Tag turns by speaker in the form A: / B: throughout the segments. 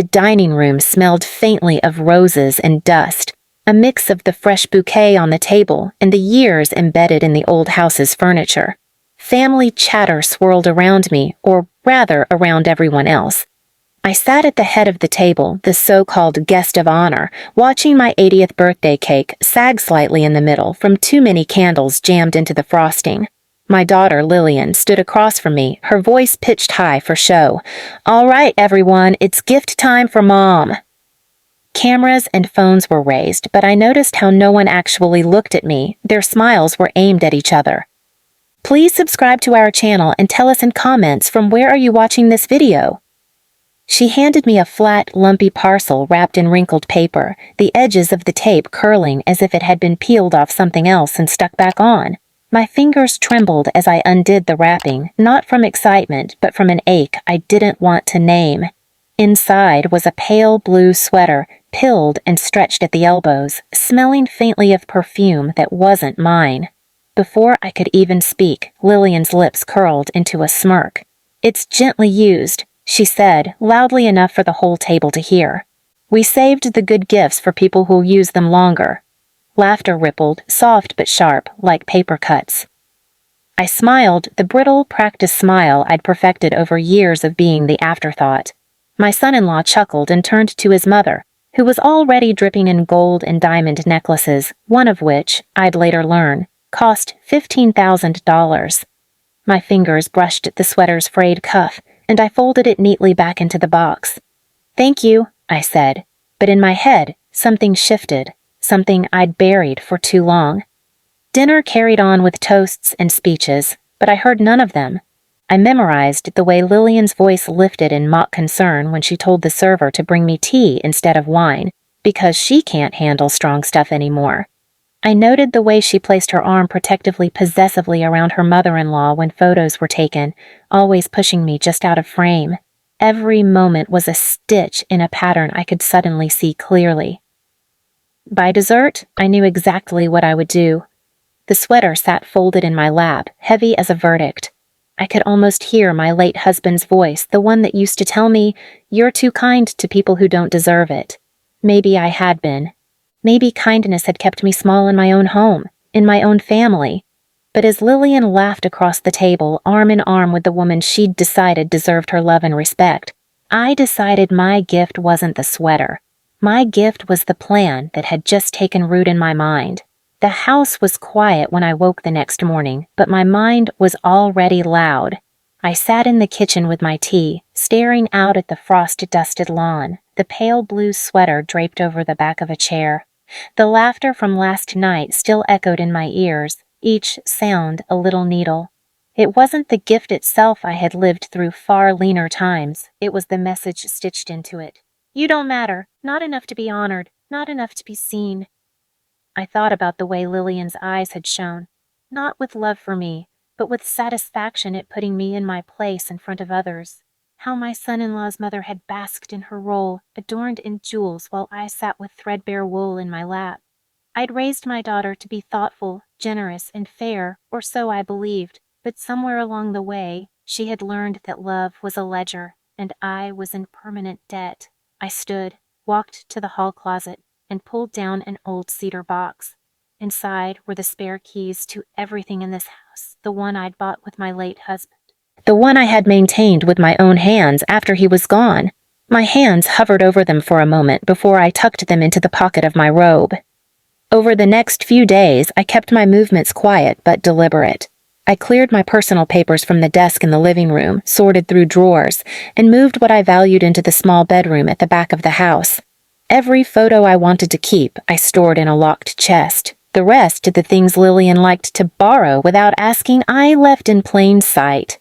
A: The dining room smelled faintly of roses and dust, a mix of the fresh bouquet on the table and the years embedded in the old house's furniture. Family chatter swirled around me, or rather around everyone else. I sat at the head of the table, the so-called guest of honor, watching my 80th birthday cake sag slightly in the middle from too many candles jammed into the frosting. My daughter, Lillian, stood across from me, her voice pitched high for show. "All right, everyone, it's gift time for Mom." Cameras and phones were raised, but I noticed how no one actually looked at me. Their smiles were aimed at each other. Please subscribe to our channel and tell us in comments from where are you watching this video. She handed me a flat, lumpy parcel wrapped in wrinkled paper, the edges of the tape curling as if it had been peeled off something else and stuck back on. My fingers trembled as I undid the wrapping, not from excitement, but from an ache I didn't want to name. Inside was a pale blue sweater, pilled and stretched at the elbows, smelling faintly of perfume that wasn't mine. Before I could even speak, Lillian's lips curled into a smirk. "It's gently used," she said, loudly enough for the whole table to hear. "We saved the good gifts for people who'll use them longer." Laughter rippled, soft but sharp, like paper cuts. I smiled, the brittle, practiced smile I'd perfected over years of being the afterthought. My son-in-law chuckled and turned to his mother, who was already dripping in gold and diamond necklaces, one of which, I'd later learn, cost $15,000. My fingers brushed at the sweater's frayed cuff, and I folded it neatly back into the box. "Thank you," I said, but in my head, something shifted, something I'd buried for too long. Dinner carried on with toasts and speeches, but I heard none of them. I memorized the way Lillian's voice lifted in mock concern when she told the server to bring me tea instead of wine, because she can't handle strong stuff anymore. I noted the way she placed her arm protectively, possessively around her mother-in-law when photos were taken, always pushing me just out of frame. Every moment was a stitch in a pattern I could suddenly see clearly. By dessert, I knew exactly what I would do. The sweater sat folded in my lap, heavy as a verdict. I could almost hear my late husband's voice, the one that used to tell me, "You're too kind to people who don't deserve it." Maybe I had been. Maybe kindness had kept me small in my own home, in my own family. But as Lillian laughed across the table, arm in arm with the woman she'd decided deserved her love and respect, I decided my gift wasn't the sweater. My gift was the plan that had just taken root in my mind. The house was quiet when I woke the next morning, but my mind was already loud. I sat in the kitchen with my tea, staring out at the frost-dusted lawn, the pale blue sweater draped over the back of a chair. The laughter from last night still echoed in my ears, each sound a little needle. It wasn't the gift itself I had lived through far leaner times, it was the message stitched into it. "You don't matter, not enough to be honored, not enough to be seen." I thought about the way Lillian's eyes had shone, not with love for me, but with satisfaction at putting me in my place in front of others. How my son-in-law's mother had basked in her role, adorned in jewels while I sat with threadbare wool in my lap. I'd raised my daughter to be thoughtful, generous, and fair, or so I believed, but somewhere along the way, she had learned that love was a ledger, and I was in permanent debt. I stood, walked to the hall closet, and pulled down an old cedar box. Inside were the spare keys to everything in this house, the one I'd bought with my late husband. The one I had maintained with my own hands after he was gone. My hands hovered over them for a moment before I tucked them into the pocket of my robe. Over the next few days, I kept my movements quiet but deliberate. I cleared my personal papers from the desk in the living room, sorted through drawers, and moved what I valued into the small bedroom at the back of the house. Every photo I wanted to keep, I stored in a locked chest. The rest, the things Lillian liked to borrow without asking, I left in plain sight.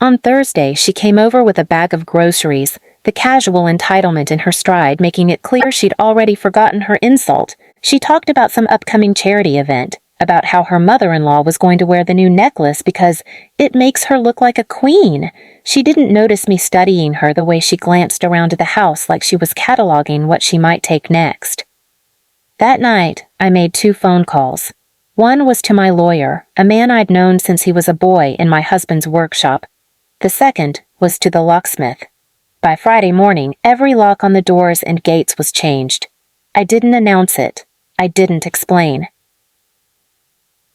A: On Thursday, she came over with a bag of groceries, the casual entitlement in her stride making it clear she'd already forgotten her insult. She talked about some upcoming charity event, about how her mother-in-law was going to wear the new necklace because it makes her look like a queen. She didn't notice me studying her the way she glanced around the house like she was cataloging what she might take next. That night, I made 2 phone calls. One was to my lawyer, a man I'd known since he was a boy in my husband's workshop. The second was to the locksmith. By Friday morning, every lock on the doors and gates was changed. I didn't announce it. I didn't explain.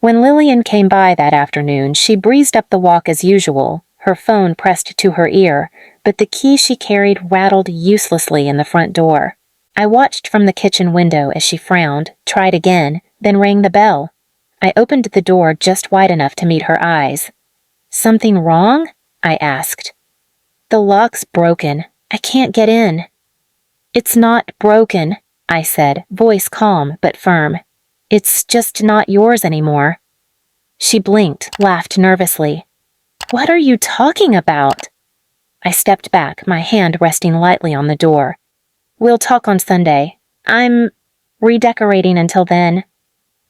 A: When Lillian came by that afternoon, she breezed up the walk as usual, her phone pressed to her ear, but the key she carried rattled uselessly in the front door. I watched from the kitchen window as she frowned, tried again, then rang the bell. I opened the door just wide enough to meet her eyes. "Something wrong?" I asked. "The lock's broken. I can't get in." "It's not broken," I said, voice calm but firm. "It's just not yours anymore." She blinked, laughed nervously. "What are you talking about?" I stepped back, my hand resting lightly on the door. "We'll talk on Sunday. I'm redecorating until then."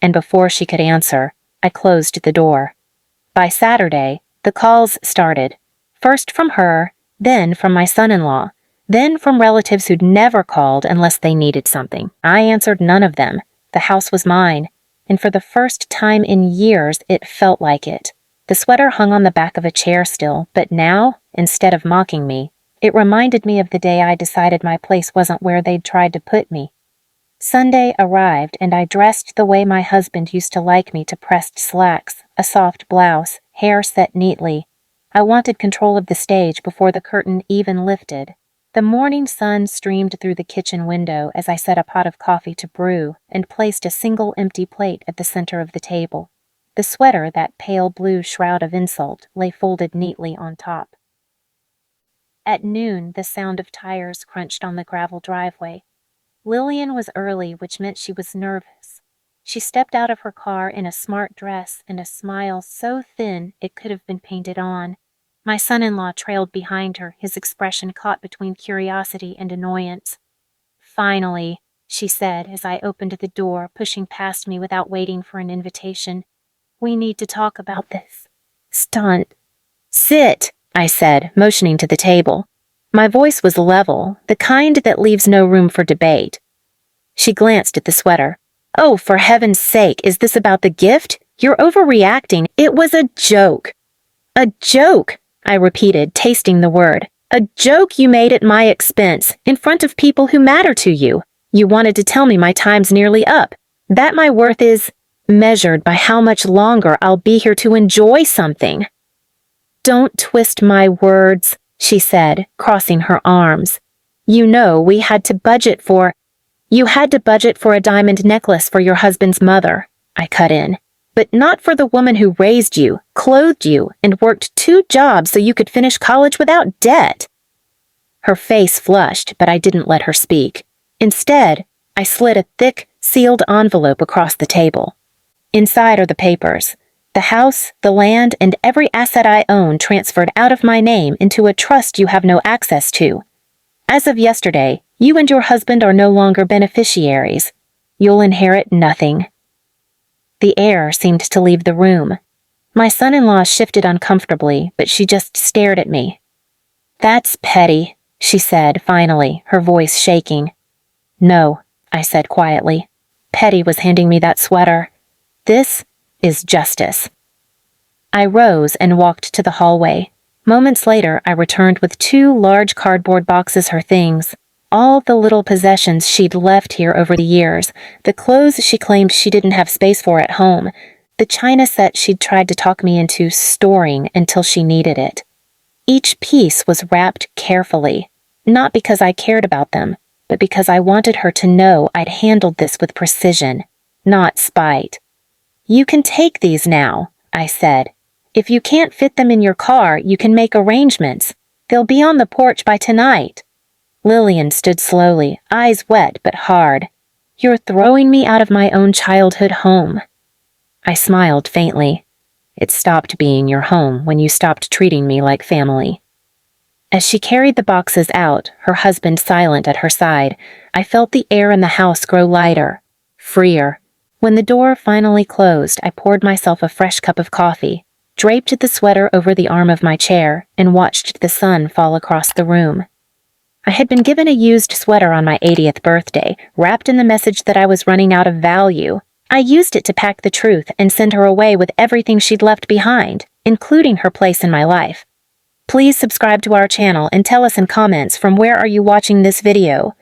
A: And before she could answer, I closed the door. By Saturday, the calls started. First from her, then from my son-in-law, then from relatives who'd never called unless they needed something. I answered none of them. The house was mine, and for the first time in years, it felt like it. The sweater hung on the back of a chair still, but now, instead of mocking me, it reminded me of the day I decided my place wasn't where they'd tried to put me. Sunday arrived, and I dressed the way my husband used to like me to: pressed slacks, a soft blouse, hair set neatly. I wanted control of the stage before the curtain even lifted. The morning sun streamed through the kitchen window as I set a pot of coffee to brew and placed a single empty plate at the center of the table. The sweater, that pale blue shroud of insult, lay folded neatly on top. At noon, the sound of tires crunched on the gravel driveway. Lillian was early, which meant she was nervous. She stepped out of her car in a smart dress and a smile so thin it could have been painted on. My son-in-law trailed behind her, his expression caught between curiosity and annoyance. "Finally," she said as I opened the door, pushing past me without waiting for an invitation. "We need to talk about this stunt." "Sit," I said, motioning to the table. My voice was level, the kind that leaves no room for debate. She glanced at the sweater. "Oh, for heaven's sake, is this about the gift? You're overreacting. It was a joke." "A joke," I repeated, tasting the word. "A joke you made at my expense, in front of people who matter to you. You wanted to tell me my time's nearly up, that my worth is measured by how much longer I'll be here to enjoy something." "Don't twist my words," she said, crossing her arms. "You know we had to budget for—" "You had to budget for a diamond necklace for your husband's mother," I cut in. "But not for the woman who raised you, clothed you, and worked 2 jobs so you could finish college without debt." Her face flushed, but I didn't let her speak. Instead, I slid a thick, sealed envelope across the table. Inside are the papers. The house, the land, and every asset I own transferred out of my name into a trust you have no access to. As of yesterday, you and your husband are no longer beneficiaries. You'll inherit nothing. The air seemed to leave the room. My son-in-law shifted uncomfortably, but she just stared at me. "That's petty," she said finally, her voice shaking. "No," I said quietly. "Petty was handing me that sweater. This is justice." I rose and walked to the hallway. Moments later, I returned with 2 large cardboard boxes, her things. All the little possessions she'd left here over the years, the clothes she claimed she didn't have space for at home, the china set she'd tried to talk me into storing until she needed it. Each piece was wrapped carefully, not because I cared about them, but because I wanted her to know I'd handled this with precision, not spite. "You can take these now," I said. "If you can't fit them in your car, you can make arrangements. They'll be on the porch by tonight." Lillian stood slowly, eyes wet but hard. "You're throwing me out of my own childhood home." I smiled faintly. "It stopped being your home when you stopped treating me like family." As she carried the boxes out, her husband silent at her side, I felt the air in the house grow lighter, freer. When the door finally closed, I poured myself a fresh cup of coffee, draped the sweater over the arm of my chair, and watched the sun fall across the room. I had been given a used sweater on my 80th birthday, wrapped in the message that I was running out of value. I used it to pack the truth and send her away with everything she'd left behind, including her place in my life. Please subscribe to our channel and tell us in comments from where are you watching this video.